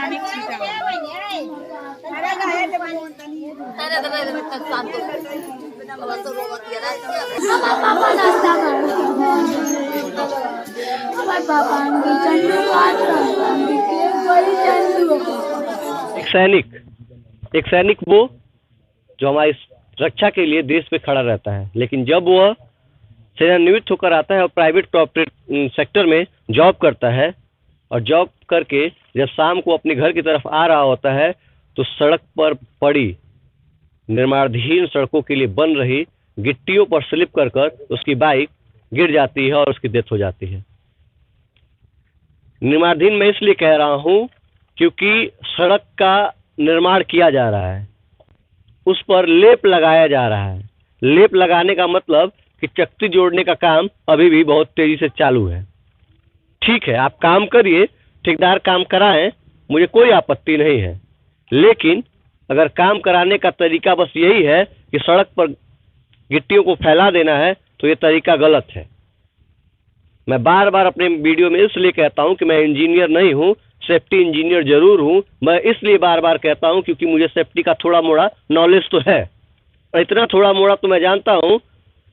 एक सैनिक वो जो हमारी रक्षा के लिए देश पे खड़ा रहता है, लेकिन जब वह सेवानिवृत्त होकर आता है और प्राइवेट कॉर्पोरेट सेक्टर में जॉब करता है और जॉब करके जब शाम को अपने घर की तरफ आ रहा होता है तो सड़क पर पड़ी निर्माणाधीन सड़कों के लिए बन रही गिट्टियों पर स्लिप कर कर उसकी बाइक गिर जाती है और उसकी डेथ हो जाती है। निर्माणाधीन मैं इसलिए कह रहा हूँ क्योंकि सड़क का निर्माण किया जा रहा है, उस पर लेप लगाया जा रहा है। लेप लगाने का मतलब कि चक्ति जोड़ने का काम अभी भी बहुत तेजी से चालू है। ठीक है, आप काम करिए, ठेकेदार काम कराएं, मुझे कोई आपत्ति नहीं है, लेकिन अगर काम कराने का तरीका बस यही है कि सड़क पर गिट्टियों को फैला देना है तो ये तरीका गलत है। मैं बार बार अपने वीडियो में इसलिए कहता हूं कि मैं इंजीनियर नहीं हूं, सेफ्टी इंजीनियर जरूर हूं। मैं इसलिए बार बार कहता हूं क्योंकि मुझे सेफ्टी का थोड़ा मोड़ा नॉलेज तो है, और इतना थोड़ा मोड़ा तो मैं जानता हूं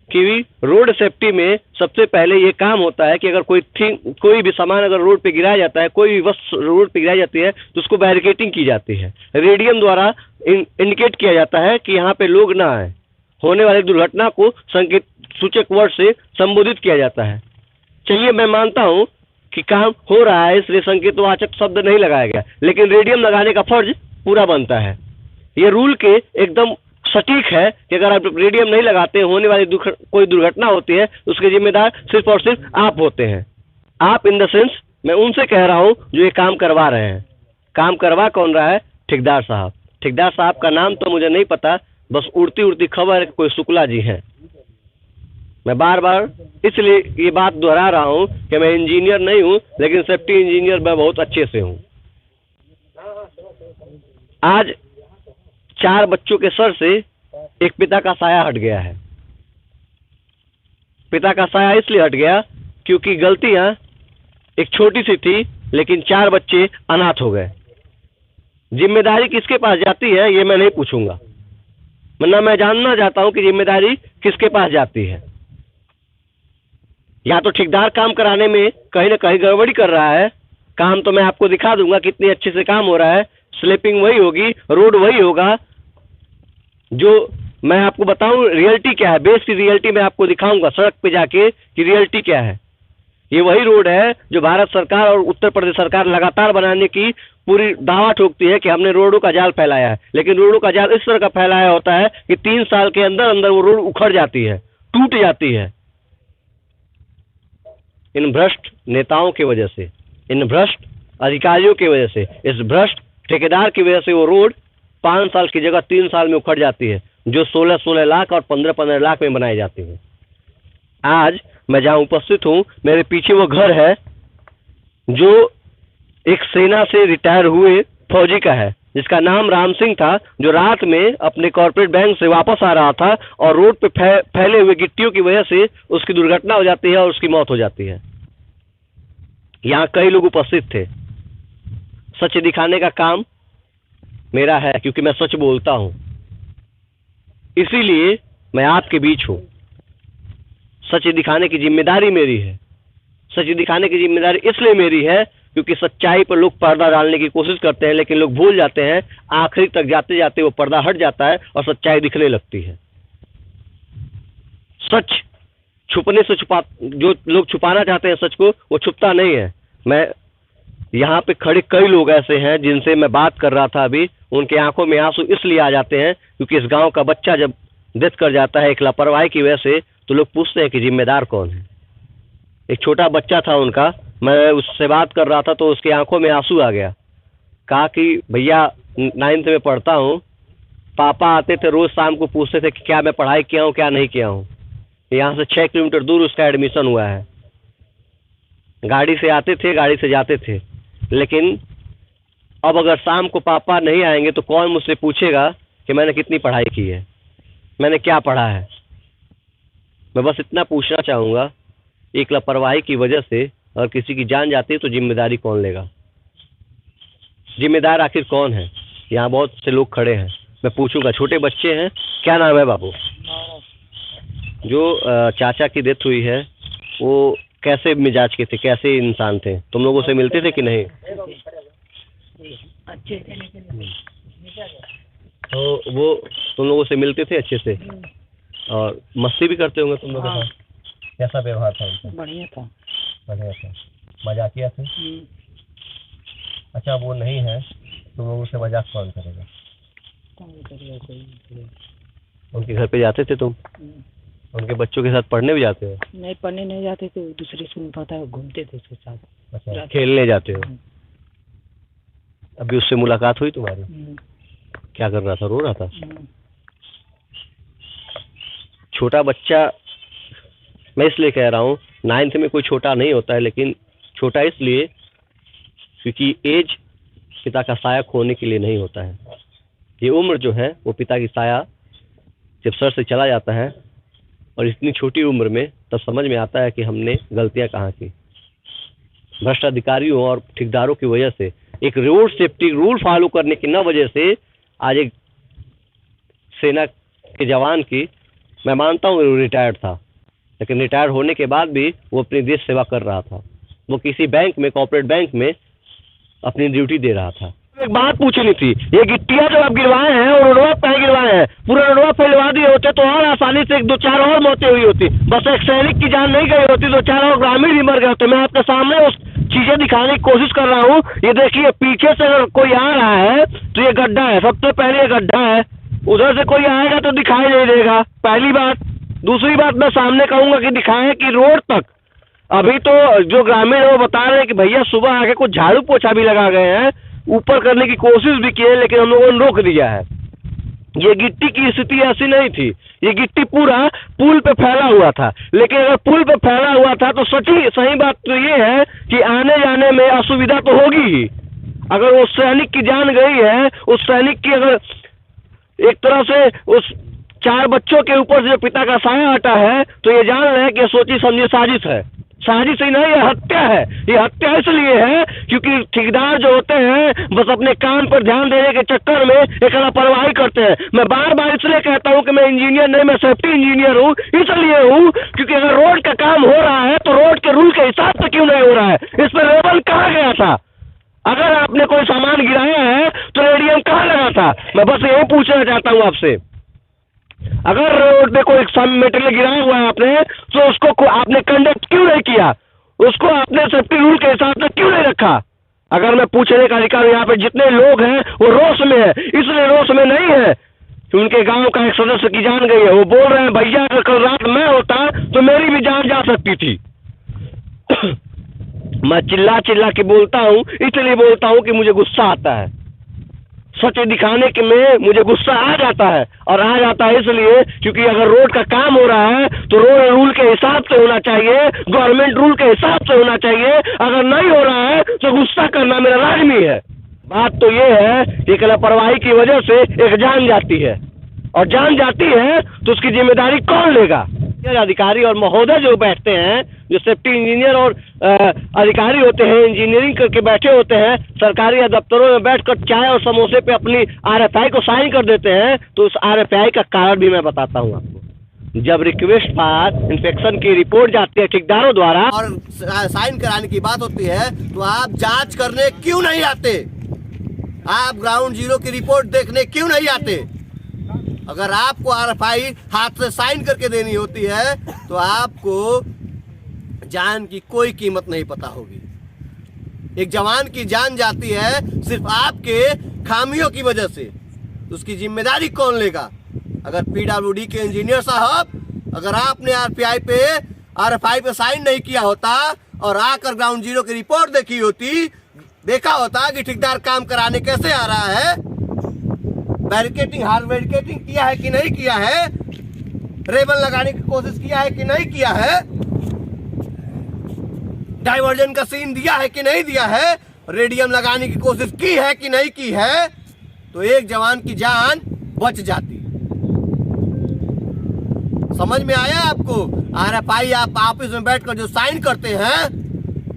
कि रोड सेफ्टी में सबसे पहले ये काम होता है कि अगर कोई भी सामान अगर रोड पे गिराया जाता है, कोई भी वस्तु रोड पे गिराई जाती है तो उसको बैरिकेटिंग की जाती है। रेडियम द्वारा इंडिकेट किया जाता है कि यहाँ पे लोग ना आए। होने वाली दुर्घटना को संकेत सूचक वर्ड से संबोधित किया जाता है। चलिए, मैं मानता हूँ कि काम हो रहा है इसलिए संकेतवाचक शब्द नहीं लगाया गया, लेकिन रेडियम लगाने का फर्ज पूरा बनता है। ये रूल के एकदम सटीक है कि अगर आप रेडियम नहीं लगाते, होने वाली कोई दुर्घटना होती है, उसके जिम्मेदार सिर्फ और सिर्फ आप होते हैं। आप इन द सेंस मैं उनसे कह रहा हूं जो ये काम करवा रहे हैं। काम करवा कौन रहा है? ठेकेदार साहब। ठेकेदार साहब का नाम तो मुझे नहीं पता, बस उड़ती उड़ती खबर है कि कोई शुक्ला जी हैं। मैं बार बार इसलिए ये बात दोहरा रहा हूं कि मैं इंजीनियर नहीं हूं, लेकिन सेफ्टी इंजीनियर मैं बहुत अच्छे से हूं। आज 4 बच्चों के सर से एक पिता का साया हट गया है। पिता का साया इसलिए हट गया क्योंकि गलतियां एक छोटी सी थी, लेकिन 4 बच्चे अनाथ हो गए। जिम्मेदारी किसके पास जाती है ये मैं नहीं पूछूंगा, वरना मैं जानना चाहता हूं कि जिम्मेदारी किसके पास जाती है। या तो ठेकेदार काम कराने में कहीं ना कहीं गड़बड़ी कर रहा है। काम तो मैं आपको दिखा दूंगा कितनी अच्छे से काम हो रहा है, स्लिपिंग वही होगी, रोड वही होगा। जो मैं आपको बताऊं रियलिटी क्या है, बेस की रियलिटी मैं आपको दिखाऊंगा सड़क पे जाके कि रियलिटी क्या है। ये वही रोड है जो भारत सरकार और उत्तर प्रदेश सरकार लगातार बनाने की पूरी दावा ठोकती है कि हमने रोडों का जाल फैलाया है, लेकिन रोडों का जाल इस तरह का फैलाया होता है कि 3 साल के अंदर अंदर वो रोड उखड़ जाती है, टूट जाती है। इन भ्रष्ट नेताओं की वजह से, इन भ्रष्ट अधिकारियों की वजह से, इस भ्रष्ट ठेकेदार की वजह से वो रोड 5 साल की जगह 3 साल में उखड़ जाती है, जो 16-16 लाख और 15-15 लाख में बनाई जाती है। आज मैं जहां उपस्थित हूं, मेरे पीछे वो घर है जो एक सेना से रिटायर हुए फौजी का है, जिसका नाम राम सिंह था, जो रात में अपने कॉर्पोरेट बैंक से वापस आ रहा था और रोड पे फैले हुए गिट्टियों की वजह से उसकी दुर्घटना हो जाती है और उसकी मौत हो जाती है। यहाँ कई लोग उपस्थित थे। सच दिखाने का काम मेरा है क्योंकि मैं सच बोलता हूं, इसीलिए मैं आपके बीच हूं। सच दिखाने की जिम्मेदारी मेरी है। सच दिखाने की जिम्मेदारी इसलिए मेरी है क्योंकि सच्चाई पर लोग पर्दा डालने की कोशिश करते हैं, लेकिन लोग भूल जाते हैं, आखिरी तक जाते जाते वो पर्दा हट जाता है और सच्चाई दिखने लगती है। सच छुपने से जो लोग छुपाना चाहते हैं सच को, वो छुपता नहीं है। मैं यहाँ पे खड़े कई लोग ऐसे हैं जिनसे मैं बात कर रहा था अभी, उनके आंखों में आंसू इसलिए आ जाते हैं क्योंकि इस गांव का बच्चा जब डेथ कर जाता है एक लापरवाही की वजह से, तो लोग पूछते हैं कि जिम्मेदार कौन है। एक छोटा बच्चा था उनका, मैं उससे बात कर रहा था तो उसकी आंखों में आंसू आ गया। कहा कि भैया 9th में पढ़ता हूँ, पापा आते थे रोज शाम को पूछते थे कि क्या मैं पढ़ाई किया हूँ क्या नहीं किया हूँ। यहाँ से 6 किलोमीटर दूर उसका एडमिशन हुआ है। गाड़ी से आते थे, गाड़ी से जाते थे, लेकिन अब अगर शाम को पापा नहीं आएंगे तो कौन मुझसे पूछेगा कि मैंने कितनी पढ़ाई की है, मैंने क्या पढ़ा है। मैं बस इतना पूछना चाहूँगा, एक लापरवाही की वजह से अगर किसी की जान जाती है तो जिम्मेदारी कौन लेगा? जिम्मेदार आखिर कौन है? यहाँ बहुत से लोग खड़े हैं, मैं पूछूंगा। छोटे बच्चे हैं, क्या नाम है बाबू? जो चाचा की डेथ हुई है वो कैसे मिजाज के थे, कैसे इंसान थे? तुम लोगों से मिलते थे कि नहीं? अच्छे थे लेकिन तो वो तुम लोगों से मिलते थे अच्छे से और मस्ती भी करते होंगे तुम लोग के साथ? कैसा व्यवहार था उनका? बढ़िया था। बढ़िया था, मजाकिया थे। अच्छा वो नहीं है, तुम लोगों से मजाक कौन करेगा? उनके घर पे जाते थे तुम? उनके बच्चों के साथ पढ़ने भी जाते हो? नहीं, पढ़ने नहीं जाते थे, दूसरे स्कूल में पढ़ता है, घूमते थे उसके साथ। अच्छा, खेलने जाते हो? अभी उससे मुलाकात हुई तुम्हारी? क्या कर रहा था, रो रहा था? छोटा बच्चा, मैं इसलिए कह रहा हूँ 9th में कोई छोटा नहीं होता है, लेकिन छोटा इसलिए क्योंकि एज पिता का साया खोने के लिए नहीं होता है। ये उम्र जो है वो पिता की साया जब सर से चला जाता है और इतनी छोटी उम्र में, तब समझ में आता है कि हमने गलतियां कहाँ की। भ्रष्ट अधिकारियों और ठेकेदारों की वजह से, एक रोड सेफ्टी रूल फॉलो करने की न वजह से आज एक सेना के जवान की, मैं मानता हूँ वो रिटायर्ड था, लेकिन रिटायर होने के बाद भी वो अपनी देश सेवा कर रहा था। वो किसी बैंक में, कॉर्पोरेट बैंक में अपनी ड्यूटी दे रहा था। एक बात पूछनी थी, ये गिट्टियाँ जो आप गिरवाए हैं और रोडवा पे गिरवाए हैं, पूरा रोडवा फैलवा दिए होते तो और आसानी से 1-2-4 और मौतें हुई होती। बस एक सैनिक की जान नहीं गई होती, 2-4 और ग्रामीण ही मर गए होते। मैं आपके सामने उस चीजें दिखाने की कोशिश कर रहा हूँ। ये देखिए, पीछे से अगर कोई आ रहा है तो ये गड्ढा है, सबसे पहले ये गड्ढा है। उधर से कोई आएगा तो दिखाई नहीं देगा, पहली बात। दूसरी बात मैं सामने कहूंगा कि दिखाएं कि रोड तक, अभी तो जो ग्रामीण है वो बता रहे हैं कि भैया सुबह आके कुछ झाड़ू पोछा भी लगा गए हैं, ऊपर करने की कोशिश भी की है, लेकिन हम लोगों ने रोक दिया है। ये गिट्टी की स्थिति ऐसी नहीं थी, ये गिट्टी पूरा पुल पे फैला हुआ था। लेकिन अगर पुल पे फैला हुआ था तो सही बात तो ये है कि आने जाने में असुविधा तो होगी ही। अगर उस सैनिक की जान गई है, उस सैनिक की अगर एक तरह से उस 4 बच्चों के ऊपर से जो पिता का साया हटा है, तो ये जान रहे हैं कि सोची समझी साजिश है। साजिश ही नहीं, ये हत्या है। ये हत्या इसलिए है क्योंकि ठेकेदार जो होते हैं बस अपने काम पर ध्यान देने के चक्कर में एक लापरवाही करते हैं। मैं बार बार इसलिए कहता हूं कि मैं इंजीनियर नहीं, मैं सेफ्टी इंजीनियर हूं। इसलिए हूं क्योंकि अगर रोड का काम हो रहा है तो रोड के रूल के हिसाब से क्यों नहीं हो रहा है? इस पर लेबल कहाँ गया था? अगर आपने कोई सामान गिराया है तो रेडियम कहाँ लगा था? मैं बस यही पूछना चाहता हूँ आपसे। अगर रोड पे कोई मटेरियल गिराया हुआ है आपने, तो उसको आपने कंडक्ट क्यों नहीं किया? उसको आपने सेफ्टी रूल के हिसाब से क्यों नहीं रखा? अगर मैं पूछने का अधिकार, यहाँ पे जितने लोग हैं वो रोष में है। इसलिए रोष में नहीं है कि उनके गांव का एक सदस्य की जान गई है। वो बोल रहे हैं भैया अगर कल रात मैं होता तो मेरी भी जान जा सकती थी। मैं चिल्ला चिल्ला के बोलता हूँ, इसलिए बोलता हूँ कि मुझे गुस्सा आता है। सच दिखाने के में मुझे गुस्सा आ जाता है, और आ जाता है इसलिए क्योंकि अगर रोड का काम हो रहा है तो रोड रूल के हिसाब से होना चाहिए, गवर्नमेंट रूल के हिसाब से होना चाहिए। अगर नहीं हो रहा है तो गुस्सा करना मेरा लाजमी है। बात तो ये है कि लापरवाही की वजह से एक जान जाती है, और जान जाती है तो उसकी जिम्मेदारी कौन लेगा? अधिकारी और महोदय जो बैठते हैं, जो सेफ्टी इंजीनियर और अधिकारी होते हैं, इंजीनियरिंग करके बैठे होते हैं, सरकारी या दफ्तरों में बैठकर चाय और समोसे पे अपनी RFI को साइन कर देते हैं, तो उस RFI का कारण भी मैं बताता हूँ आपको। जब रिक्वेस्ट पर इंस्पेक्शन की रिपोर्ट जाती है ठेकेदारों द्वारा और साइन कराने की बात होती है, तो आप जांच करने क्यों नहीं आते? आप ग्राउंड जीरो की रिपोर्ट देखने क्यों नहीं आते? अगर आपको RFI हाथ से साइन करके देनी होती है तो आपको जान की कोई कीमत नहीं पता होगी। एक जवान की जान जाती है सिर्फ आपके खामियों की वजह से, उसकी जिम्मेदारी कौन लेगा? अगर PWD के इंजीनियर साहब, अगर आपने RFI पे साइन नहीं किया होता और आकर ग्राउंड जीरो की रिपोर्ट देखा होता कि ठेकेदार काम कराने कैसे आ रहा है, बैरिकेटिंग हार्ड बैरिकेटिंग किया है कि नहीं किया है, रेबन लगाने की कोशिश किया है कि नहीं किया है, डाइवर्जन का सीन दिया है कि नहीं दिया है, रेडियम लगाने की कोशिश की है कि नहीं की है, तो एक जवान की जान बच जाती। समझ में आया आपको? RFI आप ऑफिस में बैठकर जो साइन करते हैं,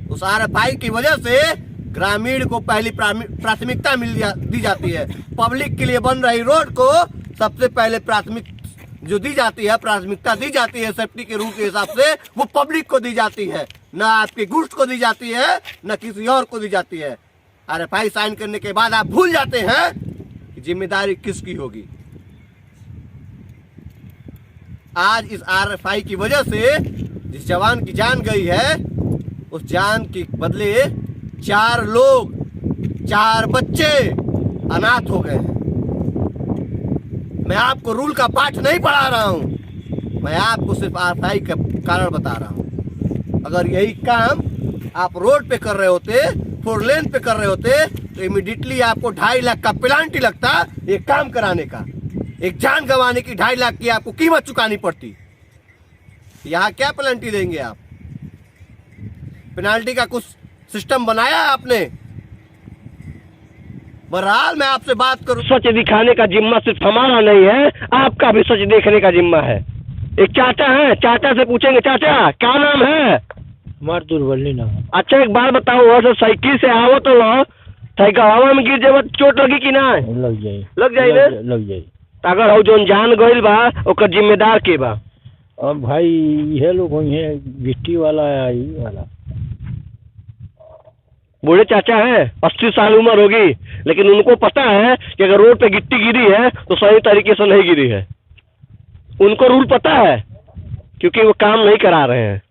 उस RFI की वजह से ग्रामीण को पहली प्राथमिकता दी जाती है। पब्लिक के लिए बन रही रोड को सबसे पहले प्राथमिकता दी जाती है सेफ्टी के रूल के हिसाब से, वो पब्लिक को दी जाती है, ना आपके गुड्स को दी जाती है, ना किसी और को दी जाती है। RFI साइन करने के बाद आप भूल जाते हैं कि जिम्मेदारी किसकी होगी। आज इस RFI की वजह से जिस जवान की जान गई है, उस जान के बदले 4 लोग, 4 बच्चे अनाथ हो गए हैं। मैं आपको रूल का पाठ नहीं पढ़ा रहा हूं, मैं आपको सिर्फ RFI का कारण बता रहा हूं। अगर यही काम आप रोड पे कर रहे होते, 4 लेन पे कर रहे होते, तो इमीडिएटली आपको 2.5 लाख का पेनाल्टी लगता एक काम कराने का। एक जान गंवाने की 2.5 लाख की आपको कीमत चुकानी पड़ती। यहाँ क्या पेनल्टी देंगे आप? पेनाल्टी का कुछ सिस्टम बनाया है आपने? बहरहाल मैं आपसे बात करूं, सच दिखाने का जिम्मा सिर्फ हमारा नहीं है, आपका भी सच देखने का जिम्मा है। एक चाचा है, चाचा से पूछेंगे, चाचा क्या नाम है? हमार दुर्बली ना। अच्छा एक बात बताओ, वैसे साइकिल से आवो तो लो, साइकिल हवा में गिर जाए चोट लगी कि ना? लग जाए लग जाए। अगर हो जोन जान गइल बा ओकर जिम्मेदार के बा? अब भाई ये लोग होंगे गिट्टी वाला है, ई वाला बूढ़े चाचा है, 80 साल उम्र होगी, लेकिन उनको पता है कि अगर रोड पे गिट्टी गिरी है तो सही तरीके से नहीं गिरी है। उनको रूल पता है, क्योंकि वो काम नहीं करा रहे हैं।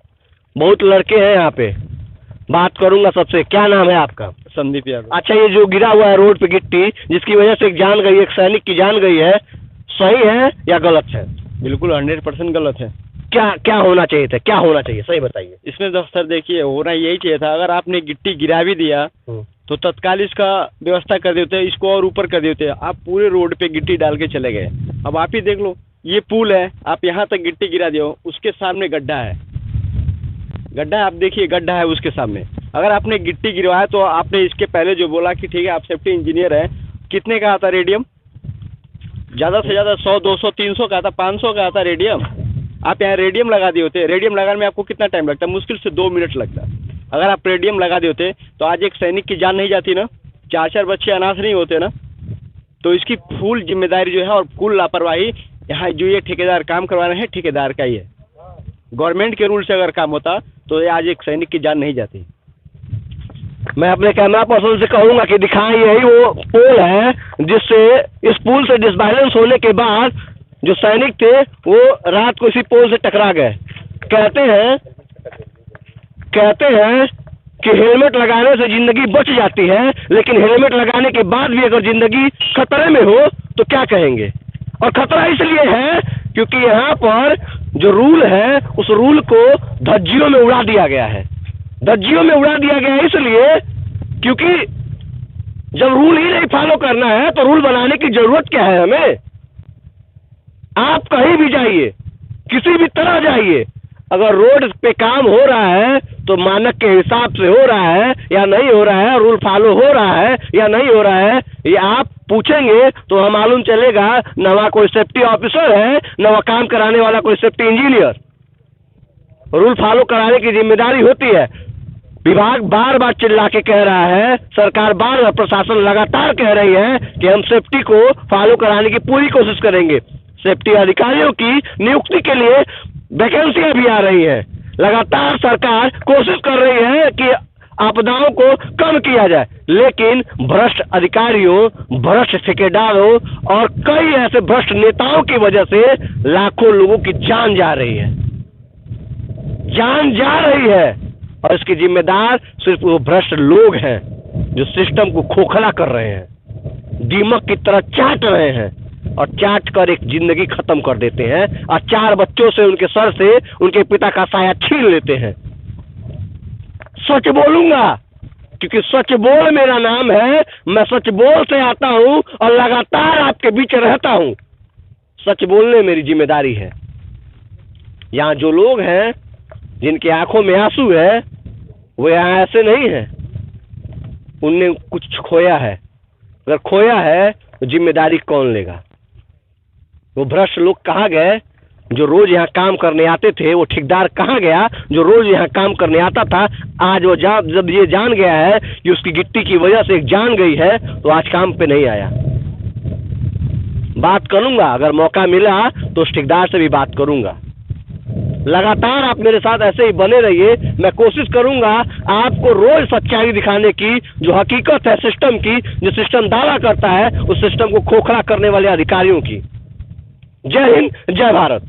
बहुत लड़के हैं यहाँ पे, बात करूंगा सबसे। क्या नाम है आपका? संदीप यादव। अच्छा, ये जो गिरा हुआ है रोड पे गिट्टी, जिसकी वजह से एक जान गई, एक सैनिक की जान गई है, सही है या गलत है? बिल्कुल 100% गलत है। क्या होना चाहिए था? क्या होना चाहिए, सही बताइए। इसमें तो सर देखिए, होना यही चाहिए था, अगर आपने गिट्टी गिरा भी दिया तो तत्काल इसका व्यवस्था कर देते, इसको और ऊपर कर देते। आप पूरे रोड पे गिट्टी डाल के चले गए। अब आप ही देख लो, ये पुल है, आप यहाँ तक गिट्टी गिरा दियो, उसके सामने गड्ढा है, आप देखिए गड्ढा है उसके सामने। अगर आपने गिट्टी गिरवाया तो आपने इसके पहले जो बोला कि ठीक है आप सेफ्टी इंजीनियर है, कितने का आता रेडियम? ज़्यादा से ज़्यादा 100, 200, 300 का आता, 500 का आता रेडियम। आप यहाँ रेडियम लगा दिए होते। रेडियम लगाने में आपको कितना टाइम लगता है? मुश्किल से 2 मिनट लगता। अगर आप रेडियम लगा दिए होते तो आज एक सैनिक की जान नहीं जाती ना, 4 बच्चे अनाथ नहीं होते ना। तो इसकी फुल जिम्मेदारी जो है और कुल लापरवाही यहाँ जो ये ठेकेदार काम करवा रहे हैं, ठेकेदार का ही है। गवर्नमेंट के रूल से अगर काम होता तो आज एक सैनिक की जान नहीं जाती। मैं अपने कैमरा पर्सन से कहूंगा कि दिखाएं, यही वो पोल है जिससे इस पुल से डिसबैलेंस होने के बाद जो सैनिक थे वो रात को इसी पोल से टकरा गए। कहते हैं कि हेलमेट लगाने से जिंदगी बच जाती है, लेकिन हेलमेट लगाने के बाद भी अगर जिंदगी खतरे में हो तो क्या कहेंगे? और खतरा इसलिए है क्योंकि यहाँ पर जो रूल है उस रूल को धज्जियों में उड़ा दिया गया है। धज्जियों में उड़ा दिया गया है इसलिए क्योंकि जब रूल ही नहीं फॉलो करना है तो रूल बनाने की जरूरत क्या है हमें? आप कहीं भी जाइए, किसी भी तरह जाइए, अगर रोड पे काम हो रहा है तो मानक के हिसाब से हो रहा है या नहीं हो रहा है, रूल फॉलो हो रहा है या नहीं हो रहा है, ये आप पूछेंगे तो हमें मालूम चलेगा। न वहाँ कोई सेफ्टी ऑफिसर है, न वहाँ काम कराने वाला कोई सेफ्टी इंजीनियर। रूल फॉलो कराने की जिम्मेदारी होती है। विभाग बार बार चिल्ला के कह रहा है, सरकार बार बार, प्रशासन लगातार कह रही है कि हम सेफ्टी को फॉलो कराने की पूरी कोशिश करेंगे। सेफ्टी अधिकारियों की नियुक्ति के लिए वैकेंसियां भी आ रही हैं। लगातार सरकार कोशिश कर रही है कि आपदाओं को कम किया जाए, लेकिन भ्रष्ट अधिकारियों, भ्रष्ट ठेकेदारों और कई ऐसे भ्रष्ट नेताओं की वजह से लाखों लोगों की जान जा रही है। और इसकी जिम्मेदार सिर्फ वो भ्रष्ट लोग हैं जो सिस्टम को खोखला कर रहे हैं, दीमक की तरह चाट रहे हैं और चाट कर एक जिंदगी खत्म कर देते हैं और 4 बच्चों से, उनके सर से उनके पिता का साया छीन लेते हैं। सच बोलूंगा क्योंकि सच बोल मेरा नाम है। मैं सच बोल से आता हूं और लगातार आपके बीच रहता हूं। सच बोलने मेरी जिम्मेदारी है। यहाँ जो लोग हैं जिनकी आंखों में आंसू है वो यहाँ ऐसे नहीं है, उनने कुछ खोया है। अगर खोया है तो जिम्मेदारी कौन लेगा? वो भ्रष्ट लोग कहाँ गए जो रोज यहाँ काम करने आते थे वो ठेकेदार कहाँ गया जो रोज यहाँ काम करने आता था? आज वो जब ये जान गया है कि उसकी गिट्टी की वजह से एक जान गई है तो आज काम पे नहीं आया। बात करूंगा, अगर मौका मिला तो उस ठेकेदार से भी बात करूंगा। लगातार आप मेरे साथ ऐसे ही बने रहिए, मैं कोशिश करूंगा आपको रोज सच्चाई दिखाने की, जो हकीकत है सिस्टम की, जो सिस्टम दावा करता है उस सिस्टम को खोखला करने वाले अधिकारियों की। जय हिंद, जय भारत।